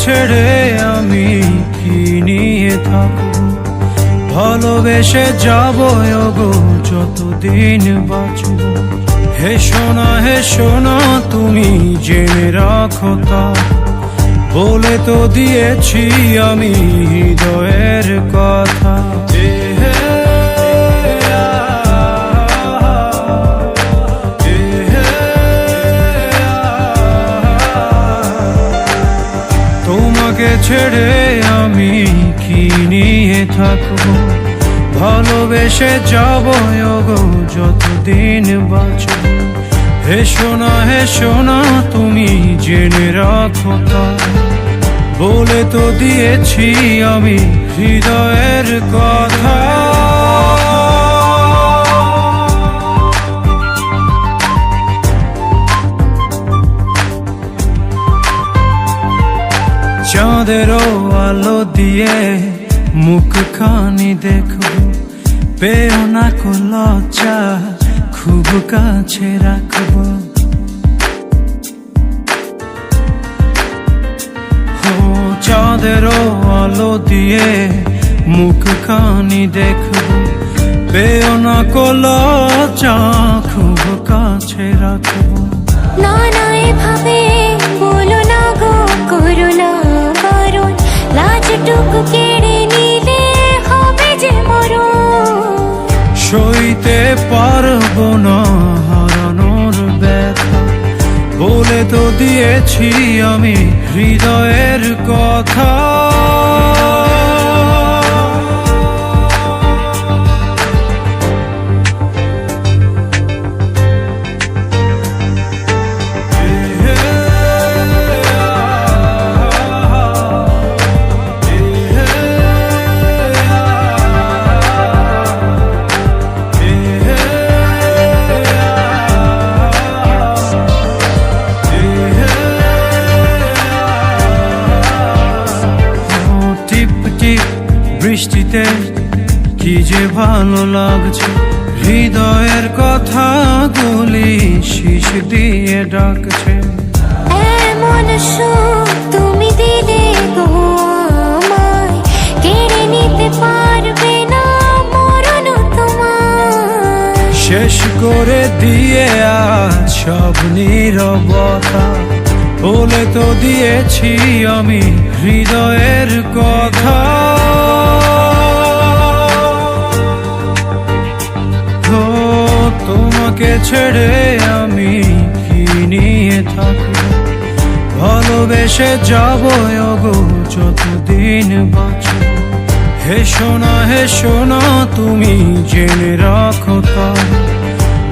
ছেড়ে আমি কি নিয়ে থাকবো, ভালোবেসে যাবো গো যতদিন বাঁচবো। হে সোনা তুমি জেনে রাখো তা, বলে তো দিয়েছি আমি হৃদয়ের কথা। তোমাকে ছেড়ে আমি কি নিয়ে থাকবো, ভালোবেসে যাবো গো যতদিন বাঁচবো। হে সোনা তুমি জেনে রাখো তা, বলে তো দিয়েছি আমি হৃদয়ের কথা। চাঁদেরও আলো দিয়ে মুখখানি দেখবো, পেও না কো লজ্জা খুব কাছে রাখবো। চাঁদেরও আলো দিয়ে মুখখানি দেখবো, পেও না কো লজ্জা খুব কাছে রাখবো। না না এভাবে বলো না গো, করো না বারণ, লাজটুকু কেড়ে নিলে হবে যে মরণ। সইতে পারবো না হারানোর ব্যথা, বলে তো দিয়েছি আমি হৃদয়ের কথা। বৃষ্টিতে কি যে ভালো লাগছে, হৃদয়ের কথাগুলি শিশ দিয়ে ডাকছে। এমন সুখ তুমি দিলে গো আমায়, কেড়ে নিতে পারবে না মরণ তোমার। শেষ করে দিয়ে আজ সব নীরবতা, বলে তো দিয়েছি আমি হৃদয়ের কথা। তোমাকে ছেড়ে আমি কি নিয়ে থাকবো, ভালোবেসে যাবো গো যতদিন বাঁচবো। হে সোনা তুমি জেনে রাখো তা,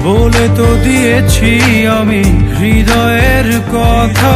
বলে তো দিয়েছি আমি হৃদয়ের কথা।